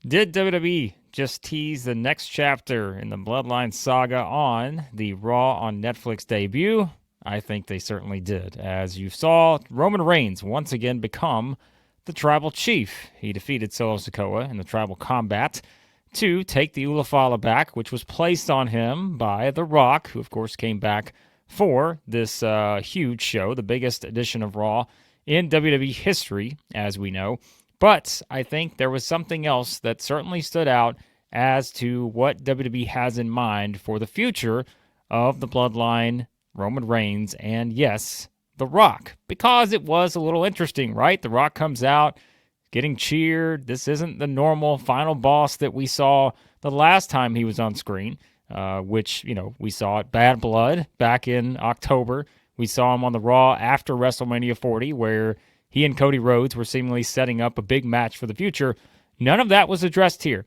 Did WWE just tease the next chapter in the Bloodline saga on the Raw on Netflix debut? I think they certainly did. As you saw, Roman Reigns once again become the Tribal Chief. He defeated Solo Sikoa in the Tribal Combat to take the Ulafala back, which was placed on him by The Rock, who of course came back for this huge show, the biggest edition of Raw in WWE history, as we know. But I think there was something else that certainly stood out as to what WWE has in mind for the future of the Bloodline, Roman Reigns, and yes, The Rock. Because it was a little interesting, right? The Rock comes out getting cheered. This isn't the normal final boss that we saw the last time he was on screen, which, we saw at Bad Blood back in October. We saw him on the Raw after WrestleMania 40, where he and Cody Rhodes were seemingly setting up a big match for the future. None of that was addressed here.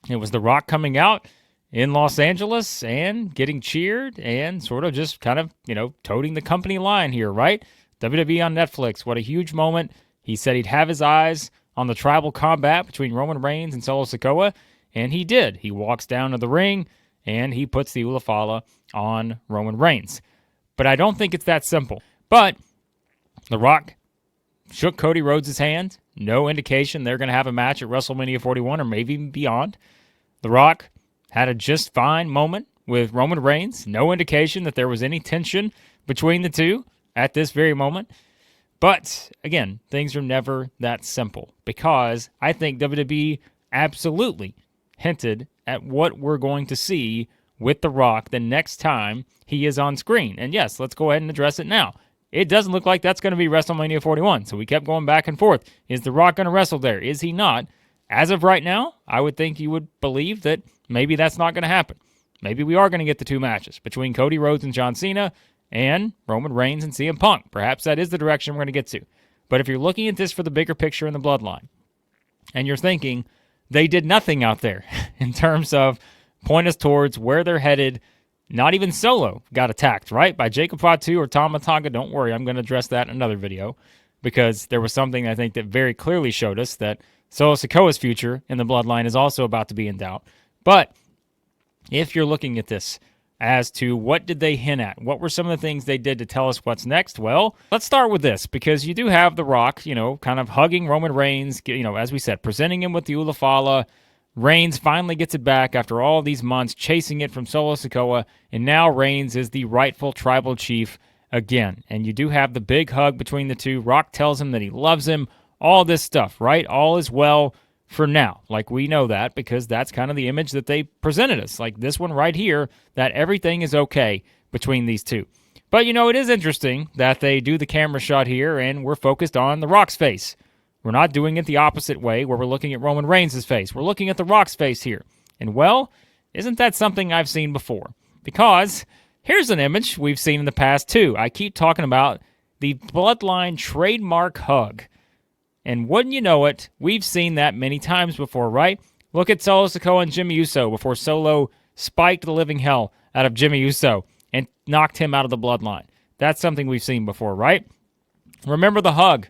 It was The Rock coming out in Los Angeles and getting cheered and sort of just kind of, toting the company line here, right? WWE on Netflix, what a huge moment. He said he'd have his eyes on the tribal combat between Roman Reigns and Solo Sikoa, and he did. He walks down to the ring, and he puts the Ulafala on Roman Reigns. But I don't think it's that simple. But The Rock shook Cody Rhodes' hand. No indication they're going to have a match at WrestleMania 41 or maybe even beyond. The Rock had a just fine moment with Roman Reigns. No indication that there was any tension between the two at this very moment. But, again, things are never that simple because I think WWE absolutely hinted at what we're going to see with The Rock the next time he is on screen. And yes, let's go ahead and address it now. It doesn't look like that's going to be WrestleMania 41, so we kept going back and forth. Is The Rock going to wrestle there? Is he not? As of right now, I would think you would believe that maybe that's not going to happen. Maybe we are going to get the two matches between Cody Rhodes and John Cena and Roman Reigns and CM Punk. Perhaps that is the direction we're going to get to. But if you're looking at this for the bigger picture in the Bloodline, and you're thinking they did nothing out there in terms of point us towards where they're headed. Not even Solo got attacked, right? By Jacob Fatu or Tama Tonga. Don't worry, I'm going to address that in another video because there was something I think that very clearly showed us that Solo Sikoa's future in the Bloodline is also about to be in doubt. But if you're looking at this as to what did they hint at, what were some of the things they did to tell us what's next, well, let's start with this because you do have The Rock, kind of hugging Roman Reigns, as we said, presenting him with the Ulafala. Reigns finally gets it back after all these months chasing it from Solo Sikoa, and now Reigns is the rightful tribal chief again. And you do have the big hug between the two. Rock tells him that he loves him, all this stuff, right? All is well for now. Like, we know that because that's kind of the image that they presented us. Like this one right here, that everything is okay between these two. But, it is interesting that they do the camera shot here, and we're focused on The Rock's face. We're not doing it the opposite way where we're looking at Roman Reigns' face. We're looking at The Rock's face here. And, well, isn't that something I've seen before? Because here's an image we've seen in the past, too. I keep talking about the Bloodline trademark hug. And wouldn't you know it, we've seen that many times before, right? Look at Solo Sikoa and Jimmy Uso before Solo spiked the living hell out of Jimmy Uso and knocked him out of the Bloodline. That's something we've seen before, right? Remember the hug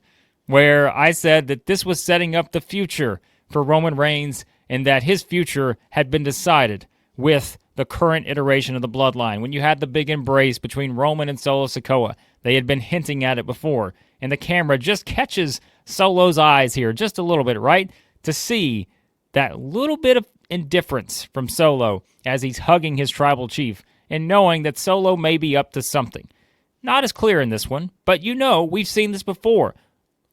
where I said that this was setting up the future for Roman Reigns and that his future had been decided with the current iteration of the Bloodline. When you had the big embrace between Roman and Solo Sikoa, they had been hinting at it before, and the camera just catches Solo's eyes here just a little bit, right? To see that little bit of indifference from Solo as he's hugging his tribal chief and knowing that Solo may be up to something. Not as clear in this one, but we've seen this before.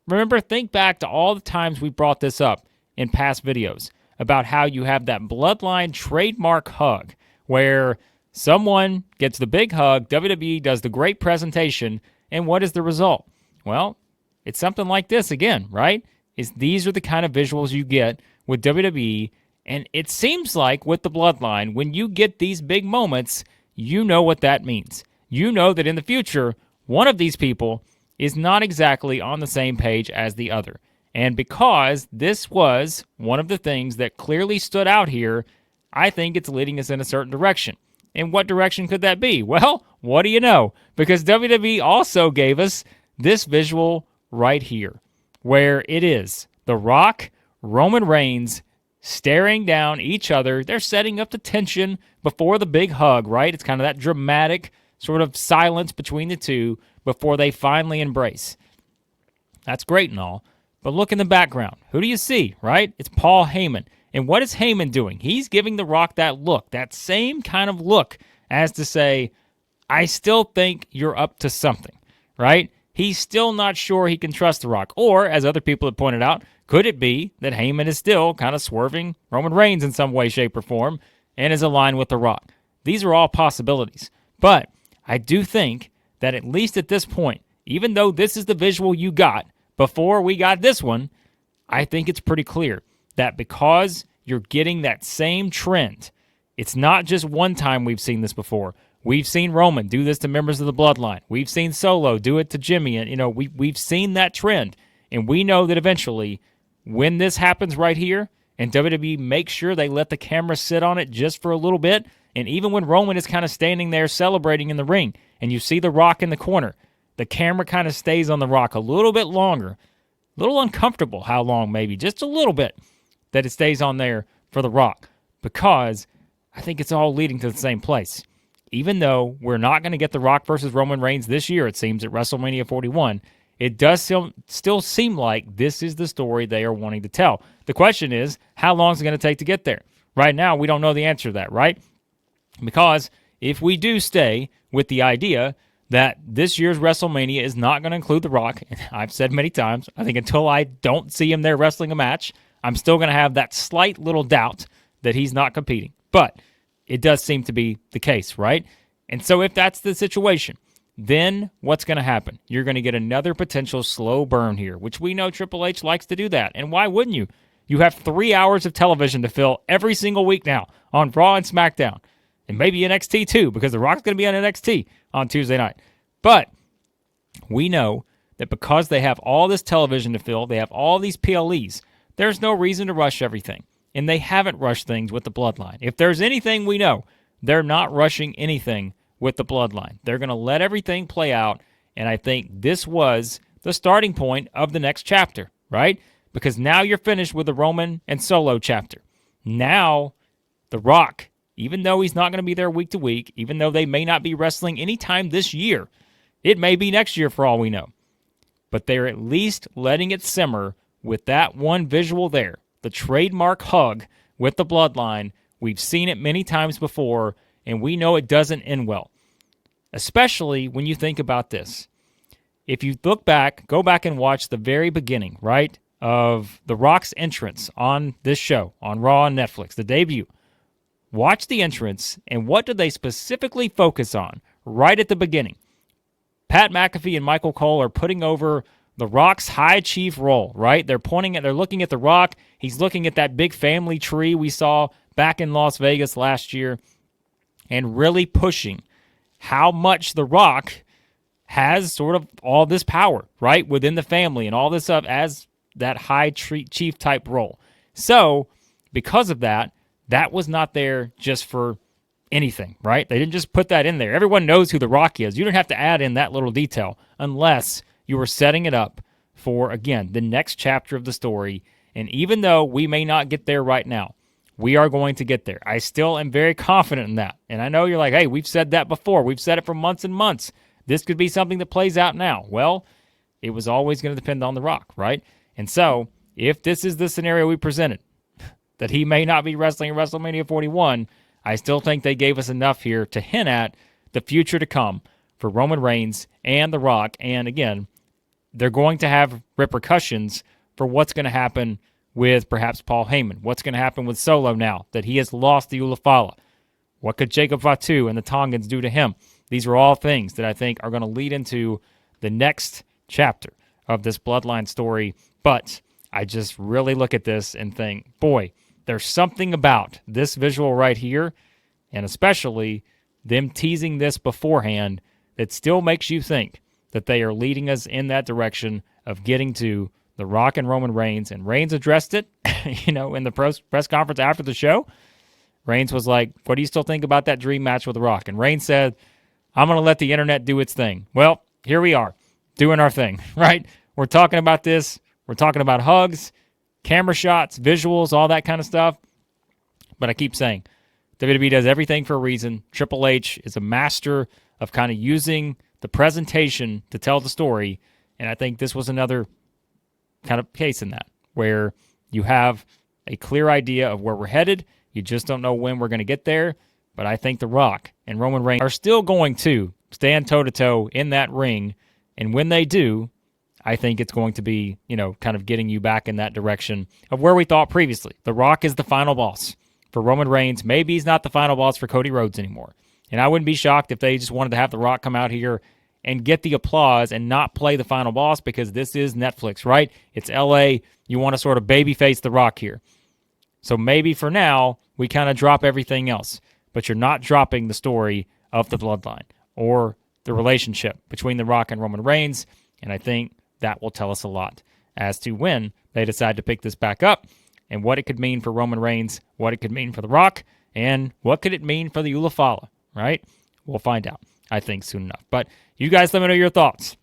Remember, think back to all the times we brought this up in past videos about how you have that Bloodline trademark hug where someone gets the big hug, WWE does the great presentation, and what is the result? Well, it's something like this again, right? These are the kind of visuals you get with WWE, and it seems like with the Bloodline, when you get these big moments, you know what that means. You know that in the future, one of these people is not exactly on the same page as the other. And because this was one of the things that clearly stood out here, I think it's leading us in a certain direction. And what direction could that be? Well, what do you know? Because WWE also gave us this visual right here, where it is The Rock, Roman Reigns, staring down each other. They're setting up the tension before the big hug, right? It's kind of that dramatic sort of silence between the two before they finally embrace. That's great and all, but look in the background. Who do you see, right? It's Paul Hayman. And what is Hayman doing? He's giving The Rock that look, that same kind of look as to say, I still think you're up to something, right? He's still not sure he can trust The Rock. Or, as other people have pointed out, could it be that Hayman is still kind of swerving Roman Reigns in some way, shape, or form and is aligned with The Rock? These are all possibilities. But I do think that at least at this point, even though this is the visual you got before we got this one, I think it's pretty clear that because you're getting that same trend, it's not just one time we've seen this before. We've seen Roman do this to members of the Bloodline. We've seen Solo do it to Jimmy. And, we've seen that trend. And we know that eventually, when this happens right here, and WWE makes sure they let the camera sit on it just for a little bit, and even when Roman is kind of standing there celebrating in the ring, and you see The Rock in the corner, the camera kind of stays on The Rock a little bit longer. A little uncomfortable how long maybe, just a little bit, that it stays on there for The Rock. Because I think it's all leading to the same place. Even though we're not going to get The Rock versus Roman Reigns this year, it seems, at WrestleMania 41, it does still seem like this is the story they are wanting to tell. The question is, how long is it going to take to get there? Right now, we don't know the answer to that, right? Because if we do stay with the idea that this year's WrestleMania is not going to include The Rock, and I've said many times, I think until I don't see him there wrestling a match, I'm still going to have that slight little doubt that he's not competing. But it does seem to be the case, right? And so if that's the situation, then what's going to happen? You're going to get another potential slow burn here, which we know Triple H likes to do that. And why wouldn't you? You have 3 hours of television to fill every single week now on Raw and SmackDown. And maybe NXT too, because The Rock's going to be on NXT on Tuesday night. But we know that because they have all this television to fill, they have all these PLEs, there's no reason to rush everything. And they haven't rushed things with the Bloodline. If there's anything we know, they're not rushing anything with the Bloodline. They're going to let everything play out, and I think this was the starting point of the next chapter, right? Because now you're finished with the Roman and Solo chapter. Now, The Rock, even though he's not going to be there week to week, even though they may not be wrestling anytime this year, it may be next year for all we know. But they're at least letting it simmer with that one visual there, the trademark hug with the Bloodline. We've seen it many times before, and we know it doesn't end well, especially when you think about this. If you look back, go back and watch the very beginning, right, of The Rock's entrance on this show, on Raw on Netflix, the debut. Watch the entrance, and what do they specifically focus on right at the beginning? Pat McAfee and Michael Cole are putting over The Rock's high chief role, right? They're looking at The Rock. He's looking at that big family tree we saw back in Las Vegas last year and really pushing how much The Rock has sort of all this power, right, within the family and all this stuff as that high chief type role. So, because of that, that was not there just for anything, right? They didn't just put that in there. Everyone knows who The Rock is. You don't have to add in that little detail unless you were setting it up for, again, the next chapter of the story. And even though we may not get there right now, we are going to get there. I still am very confident in that. And I know you're like, hey, we've said that before. We've said it for months and months. This could be something that plays out now. Well, it was always going to depend on The Rock, right? And so, if this is the scenario we presented, that he may not be wrestling at WrestleMania 41, I still think they gave us enough here to hint at the future to come for Roman Reigns and The Rock. And again, they're going to have repercussions for what's going to happen with perhaps Paul Heyman. What's going to happen with Solo now that he has lost the Ulafala? What could Jacob Fatu and the Tongans do to him? These are all things that I think are going to lead into the next chapter of this Bloodline story. But I just really look at this and think, boy, there's something about this visual right here, and especially them teasing this beforehand, that still makes you think that they are leading us in that direction of getting to The Rock and Roman Reigns. And Reigns addressed it, in the press conference after the show. Reigns was like, what do you still think about that dream match with The Rock? And Reigns said, I'm going to let the internet do its thing. Well, here we are, doing our thing, right? We're talking about this. We're talking about hugs. camera shots, visuals, all that kind of stuff. But I keep saying, WWE does everything for a reason. Triple H is a master of kind of using the presentation to tell the story. And I think this was another kind of case in that, where you have a clear idea of where we're headed. You just don't know when we're going to get there. But I think The Rock and Roman Reigns are still going to stand toe-to-toe in that ring. And when they do, I think it's going to be, kind of getting you back in that direction of where we thought previously. The Rock is the final boss for Roman Reigns. Maybe he's not the final boss for Cody Rhodes anymore. And I wouldn't be shocked if they just wanted to have The Rock come out here and get the applause and not play the final boss, because this is Netflix, right? It's LA. You want to sort of babyface The Rock here. So maybe for now, we kind of drop everything else. But you're not dropping the story of the Bloodline or the relationship between The Rock and Roman Reigns. And I think that will tell us a lot as to when they decide to pick this back up and what it could mean for Roman Reigns, what it could mean for The Rock, and what could it mean for the Ulafala, right? We'll find out, I think, soon enough. But you guys let me know your thoughts.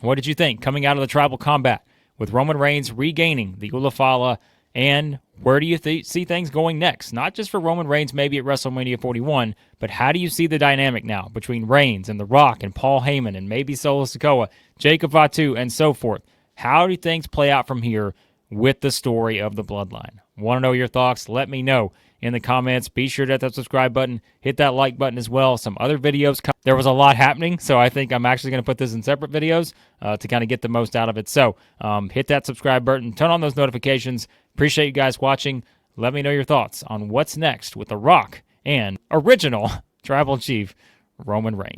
What did you think coming out of the Tribal Combat with Roman Reigns regaining the Ulafala, and where do you see things going next? Not just for Roman Reigns maybe at WrestleMania 41, but how do you see the dynamic now between Reigns and The Rock and Paul Heyman and maybe Solo Sikoa, Jacob Fatu, and so forth? How do things play out from here with the story of the Bloodline? Want to know your thoughts? Let me know in the comments. Be sure to hit that subscribe button. Hit that like button as well. Some other videos. There was a lot happening, so I think I'm actually going to put this in separate videos to kind of get the most out of it. So hit that subscribe button. Turn on those notifications. Appreciate you guys watching. Let me know your thoughts on what's next with The Rock and original Tribal Chief Roman Reigns.